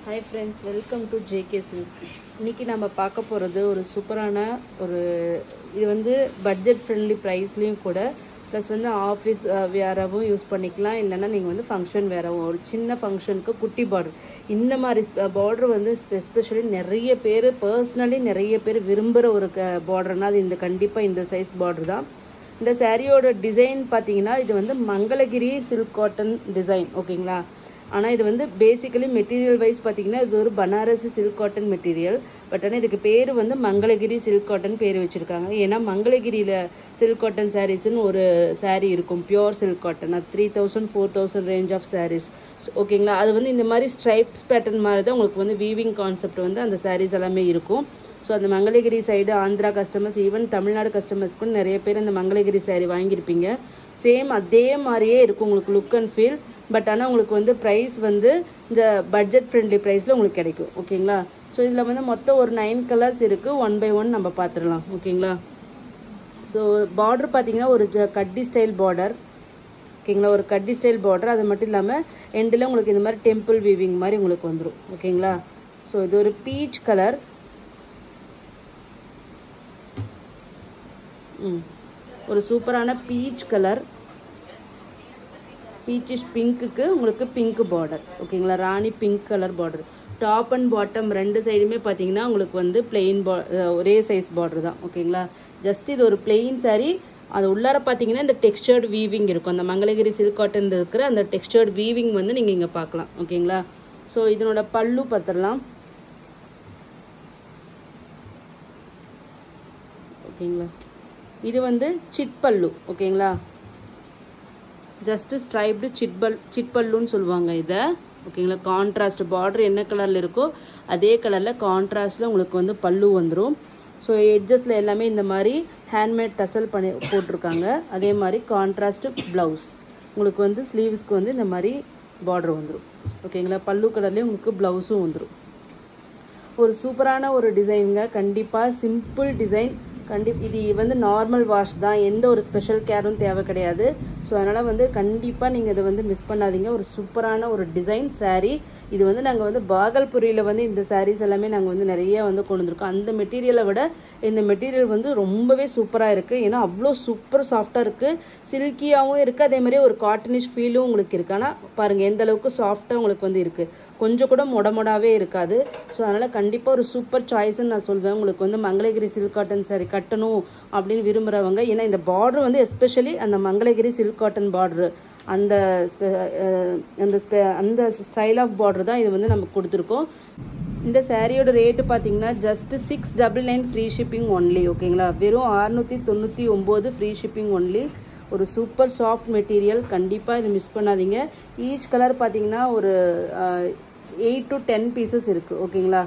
Hi friends, welcome to JK Silks. இன்னைக்கு நம்ம பார்க்க போறது ஒரு சூப்பரான ஒரு இது வந்து பட்ஜெட் ஃப்ரெண்ட்லி பிரைஸ்லயும் கூட ப்ளஸ் வந்து ஆஃபீஸ் வேராவும் யூஸ் பண்ணிக்கலாம். இல்லைன்னா நீங்கள் வந்து ஃபங்க்ஷன் வேறாவும் ஒரு சின்ன ஃபங்க்ஷனுக்கு குட்டி பார்டர் இந்த மாதிரி பார்டர் வந்து எஸ்பெஷலி நிறைய பேர் பர்சனலி நிறைய பேர் விரும்புகிற ஒரு பார்டர்னா அது இந்த கண்டிப்பாக இந்த சைஸ் பார்டர் தான். இந்த சாரியோட டிசைன் பார்த்தீங்கன்னா இது வந்து மங்களகிரி சில்க் காட்டன் டிசைன் ஓகேங்களா. ஆனால் இது வந்து பேசிக்கலி மெட்டீரியல் வைஸ் பார்த்தீங்கன்னா இது ஒரு Banarasi silk cotton material. But ஆனால் இதுக்கு பேர் வந்து மங்களகிரி சில்க் காட்டன் பேர் வச்சுருக்காங்க. ஏன்னா மங்களகிரியில் சில்க் காட்டன் சாரீஸ்ன்னு ஒரு சாரீ இருக்கும், பியோர் சில்க் காட்டன். அது 3000 4000 ரேஞ்ச் ஆஃப் சாரீஸ் ஓகேங்களா. அது வந்து இந்த மாதிரி ஸ்ட்ரைப்ஸ் பேட்டர்ன் மாதிரி தான் உங்களுக்கு வந்து வீவிங் கான்செப்ட் வந்து அந்த சாரீஸ் எல்லாமே இருக்கும். ஸோ அந்த Mangalagiri side Andhra customers even Tamil Nadu கஸ்டமர்ஸ்க்கும் நிறைய பேர் அந்த மங்களகிரி சாரீ வாங்கியிருப்பீங்க. சேம் அதே மாதிரியே இருக்கும் உங்களுக்கு லுக் அண்ட் ஃபீல். பட் ஆனால் உங்களுக்கு வந்து ப்ரைஸ் வந்து இந்த பட்ஜெட் ஃப்ரெண்ட்லி ப்ரைஸில் உங்களுக்கு கிடைக்கும் ஓகேங்களா. ஸோ இதில் வந்து மொத்தம் ஒரு 9 கலர்ஸ் இருக்குது. 1 by 1 நம்ம பார்த்துடலாம் ஓகேங்களா. ஸோ பார்டர் பார்த்தீங்கன்னா ஒரு கட்டி ஸ்டைல் பார்டர் ஓகேங்களா, ஒரு கட்டி ஸ்டைல் பார்டர். அது மட்டும் இல்லாமல் எண்டில் உங்களுக்கு இந்த மாதிரி டெம்பிள் வீவிங் மாதிரி உங்களுக்கு வந்துடும் ஓகேங்களா. ஸோ இது ஒரு பீச் கலர். ஒரு சூப்பரான பீச் கலர், பீச்சிஷ் பிங்க்குக்கு உங்களுக்கு பிங்க் பார்டர் ஓகேங்களா, ராணி pink colour border. Top and bottom ரெண்டு சைடுமே பார்த்தீங்கன்னா உங்களுக்கு வந்து பிளெயின் ஒரே சைஸ் பார்டர் தான் ஓகேங்களா. ஜஸ்ட் இது ஒரு பிளெயின் சாரீ. அது உள்ளார பார்த்தீங்கன்னா இந்த டெக்ஸ்டர்டு வீவிங் இருக்கும். அந்த மங்களகிரி சில்க் காட்டன் இருக்கிற அந்த டெக்ஸ்டர்டு வீவிங் வந்து நீங்கள் இங்கே பார்க்கலாம் ஓகேங்களா. ஸோ இதனோட பல்லு பார்த்துடலாம் ஓகேங்களா. இது வந்து சிட் பல்லு ஓகேங்களா, ஜஸ்ட் ஸ்ட்ரைப்டு சிட் பல்லுன்னு சொல்லுவாங்க இதை ஓகேங்களா. கான்ட்ராஸ்ட் பார்டர் என்ன கலரில் இருக்கோ அதே கலரில் கான்ட்ராஸ்டில் உங்களுக்கு வந்து பல்லு வந்துடும். ஸோ எட்ஜஸில் எல்லாமே இந்த மாதிரி ஹேண்ட்மேட் டசல் பண்ணி போட்டிருக்காங்க. அதே மாதிரி கான்ட்ராஸ்ட் ப்ளவுஸ் உங்களுக்கு வந்து ஸ்லீவ்ஸ்க்கு வந்து இந்த மாதிரி பார்டர் வந்துடும் ஓகேங்களா. பல்லு கலர்லேயே உங்களுக்கு ப்ளவுஸும் வந்துடும். ஒரு சூப்பரான ஒரு டிசைனுங்க, கண்டிப்பாக சிம்பிள் டிசைன். இது வந்து நார்மல் வாஷ் தான், எந்த ஒரு ஸ்பெஷல் கேரும் தேவை கிடையாது. ஸோ அதனால் வந்து கண்டிப்பாக நீங்கள் இதை வந்து மிஸ் பண்ணாதீங்க. ஒரு சூப்பரான ஒரு டிசைன் சாரீ. இது வந்து நாங்கள் வந்து பாகல்புரியில் வந்து இந்த சாரீஸ் எல்லாமே நாங்கள் வந்து நிறைய வந்து கொண்டு வந்திருக்கோம். அந்த மெட்டீரியலை விட இந்த மெட்டீரியல் வந்து ரொம்பவே சூப்பராக இருக்குது. ஏன்னா அவ்வளோ சூப்பர் சாஃப்டாக இருக்குது, சில்கியாகவும் இருக்குது, அதே மாதிரி ஒரு காட்டனிஷ் ஃபீலும் உங்களுக்கு இருக்குது. ஆனால் பாருங்கள் எந்த அளவுக்கு சாஃப்டாக உங்களுக்கு வந்து இருக்குது, கொஞ்சம் கூட மொடமொடாவே இருக்காது. ஸோ அதனால் கண்டிப்பாக ஒரு சூப்பர் சாய்ஸ்ன்னு நான் சொல்வேன். உங்களுக்கு வந்து மங்களகிரி சில்க் காட்டன் சாரீ கட்டணும் அப்படின்னு விரும்புகிறவங்க, ஏன்னா இந்த பார்டர் வந்து எஸ்பெஷலி அந்த மங்களகிரி சில்க் காட்டன் பார்டர் அந்த அந்த ஸ்டைல் ஆஃப் பார்டர் தான் இது வந்து நமக்கு கொடுத்துருக்கோம். இந்த சாரியோட ரேட்டு பார்த்தீங்கன்னா ஜஸ்ட் 699 ஃப்ரீ ஷிப்பிங் ஒன்லி ஓகேங்களா. வெறும் 699 ஃப்ரீ ஷிப்பிங் ஒன்லி. ஒரு சூப்பர் சாஃப்ட் மெட்டீரியல், கண்டிப்பாக இது மிஸ் பண்ணாதீங்க. ஈச் கலர் பார்த்தீங்கன்னா ஒரு 8 to 10 பீசஸ் இருக்குது ஓகேங்களா.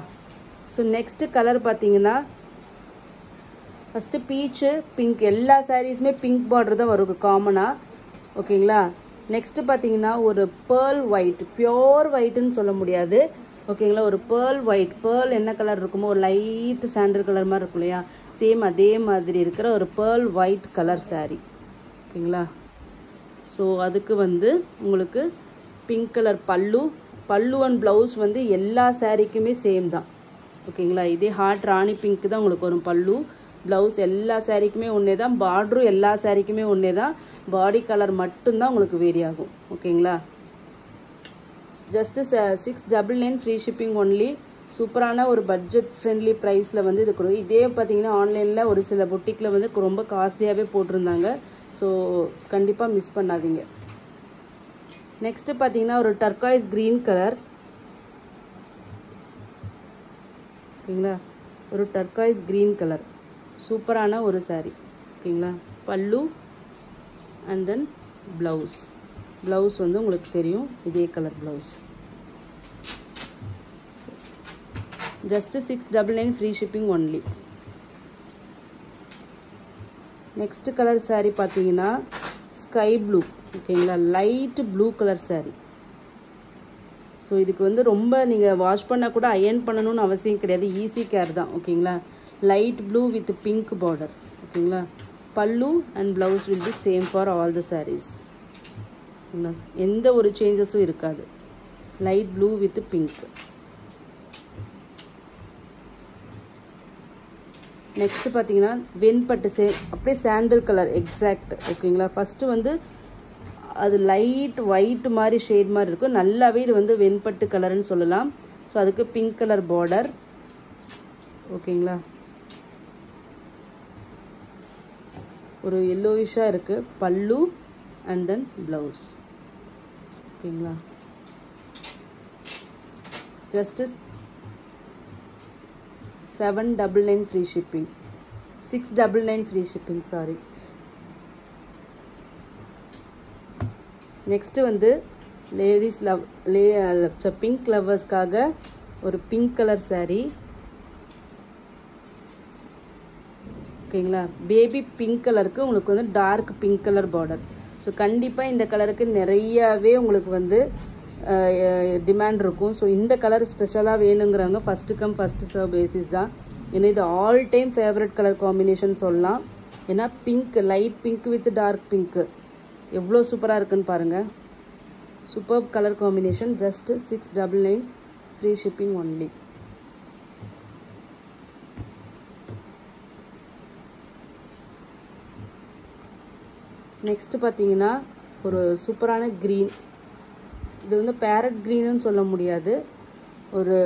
ஸோ நெக்ஸ்ட் கலர் பார்த்தீங்கன்னா ஃபஸ்ட்டு பீச்சு பிங்க். எல்லா சாரீஸுமே பிங்க் பார்டர் தான் வரும் காமனாக ஓகேங்களா. நெக்ஸ்ட்டு பார்த்தீங்கன்னா ஒரு பேர்ல் ஒயிட், பியோர் ஒயிட்டுன்னு சொல்ல முடியாது ஓகேங்களா. ஒரு பேர்ல் ஒயிட், பேர்ல் என்ன கலர் இருக்குமோ ஒரு லைட் சாண்டல் கலர் மாதிரி இருக்கும் இல்லையா, சேம் அதே மாதிரி இருக்கிற ஒரு பேர்ல் ஒயிட் கலர் சாரீ ஓகேங்களா. ஸோ அதுக்கு வந்து உங்களுக்கு பிங்க் கலர் பல்லு அண்ட் ப்ளவுஸ் வந்து எல்லா சாரீக்குமே சேம் தான் ஓகேங்களா. இதே ஹார்ட் ராணி பிங்க் தான் உங்களுக்கு வரும் பல்லு. ப்ளவுஸ் எல்லா சாரீக்குமே ஒன்றே தான், பார்டரும் எல்லா சாரீக்குமே ஒன்றே தான், பாடி கலர் மட்டும்தான் உங்களுக்கு வேரி ஆகும் ஓகேங்களா. Just 699 free shipping only. சூப்பரான ஒரு பட்ஜெட் ஃப்ரெண்ட்லி ப்ரைஸில் வந்து இது கொடுக்கும். இதே பார்த்தீங்கன்னா ஆன்லைனில் ஒரு சில பொட்டிக்கில் வந்து ரொம்ப காஸ்ட்லியாகவே போட்டிருந்தாங்க. ஸோ கண்டிப்பாக மிஸ் பண்ணாதீங்க. நெக்ஸ்ட்டு பார்த்தீங்கன்னா ஒரு டர்காய்ஸ் க்ரீன் கலர் ஓகேங்களா. ஒரு டர்காய்ஸ் க்ரீன் கலர் சூப்பரான ஒரு சாரீ ஓகேங்களா. பல்லு அண்ட் தென் ப்ளவுஸ் வந்து உங்களுக்கு தெரியும் இதே colour blouse. Just 699 free shipping only. Next colour sari பார்த்தீங்கன்னா ஸ்கை ப்ளூ ஓகேங்களா, light blue colour sari. So இதுக்கு வந்து ரொம்ப நீங்கள் வாஷ் பண்ணால் கூட அயர்ன் பண்ணணும்னு அவசியம் கிடையாது, ஈஸி கேர் தான் ஓகேங்களா. Light blue with pink border ஓகேங்களா. Pallu and blouse will be same for all the sarees. எந்த ஒரு சேஞ்சஸும் இருக்காது. Light blue with pink next பார்த்தீங்கன்னா வெண்பட்டு அப்படியே சாண்டல் கலர் எக்ஸாக்ட். ஓகேங்களா. ஃபஸ்ட்டு வந்து அது லைட் ஒயிட் மாதிரி ஷேட் மாதிரி இருக்கும். நல்லாவே இது வந்து வெண்பட்டு கலர்னு சொல்லலாம். ஸோ அதுக்கு பிங்க் கலர் பார்டர். ஓகேங்களா. ஒரு எல்லோயிஷாக இருக்குது பல்லு அண்ட் தென் ப்ளவுஸ். ஓகேங்களா. Just 799 free shipping, 699 free shipping, sorry. Next வந்து லேடிஸ் பிங்க் லவ்வர்ஸ்க்காக ஒரு பிங்க் கலர் saree. ஓகேங்களா. பேபி பிங்க் கலருக்கு உங்களுக்கு வந்து dark pink colour border. So கண்டிப்பாக இந்த கலருக்கு நிறையாவே உங்களுக்கு வந்து டிமாண்ட் இருக்கும். ஸோ இந்த கலர் ஸ்பெஷலாக வேணுங்கிறவங்க first come first serve basis தான். ஏன்னா இது all time favourite colour combination சொல்லலாம். ஏன்னா pink, light pink with dark பிங்க்கு எவ்வளோ சூப்பராக இருக்குன்னு பாருங்கள். Super colour combination. Just 699 free shipping only. Next பார்த்தீங்கன்னா ஒரு சூப்பரான க்ரீன். இது வந்து பேரட் க்ரீனுன்னு சொல்ல முடியாது. ஒரு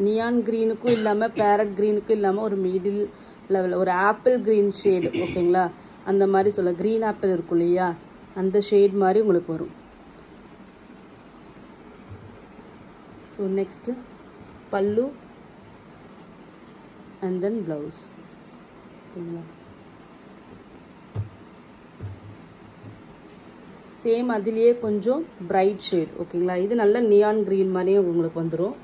நியான் க்ரீனுக்கும் இல்லாமல் பேரட் க்ரீனுக்கும் இல்லாமல் ஒரு மிடில் லெவலில் ஒரு ஆப்பிள் க்ரீன் ஷேடு. ஓகேங்களா. அந்த மாதிரி சொல்ல க்ரீன் ஆப்பிள் இருக்கும் இல்லையா, அந்த ஷேட் மாதிரி உங்களுக்கு வரும். ஸோ நெக்ஸ்ட்டு பல்லு அண்ட் தென் ப்ளவுஸ். ஓகேங்களா. சேம் அதுலேயே கொஞ்சம் பிரைட் ஷேட். ஓகேங்களா. இது நல்ல நியான் க்ரீன் மாதிரியே உங்களுக்கு வந்துடும்.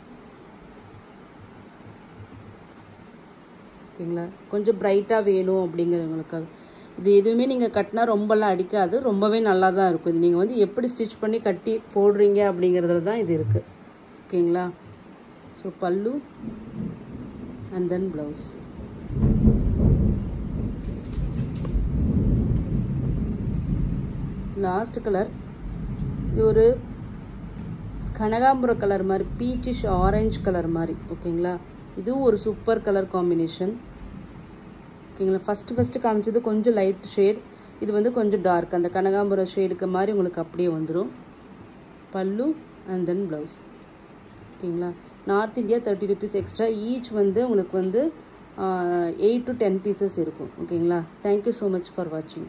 ஓகேங்களா. கொஞ்சம் பிரைட்டாக வேணும் அப்படிங்கிறவங்களுக்காக. இது எதுவுமே நீங்கள் கட்டினா ரொம்பலாம் அடிக்காது, ரொம்பவே நல்லா தான் இருக்கும். இது நீங்கள் வந்து எப்படி ஸ்டிச் பண்ணி கட்டி போடுறீங்க அப்படிங்கிறதுல தான் இது இருக்குது. ஓகேங்களா. ஸோ பல்லு and then blouse. Last colour இது ஒரு கனகாம்பர கலர் மாதிரி, பீச்சிஷ் ஆரஞ்சு கலர் மாதிரி. ஓகேங்களா. இதுவும் ஒரு சூப்பர் கலர் காம்பினேஷன். ஓகேங்களா. ஃபஸ்ட்டு காமிச்சது கொஞ்சம் லைட் ஷேட், இது வந்து கொஞ்சம் டார்க். அந்த கனகாம்பர ஷேடுக்கு மாதிரி உங்களுக்கு அப்படியே வந்துடும். பல்லு அண்ட் தென் ப்ளவுஸ். ஓகேங்களா. North India 30 rupees extra. Each வந்து உங்களுக்கு வந்து 8 to 10 pieces இருக்கும். ஓகேங்களா. தேங்க்யூ ஸோ மச் ஃபார் வாட்சிங்.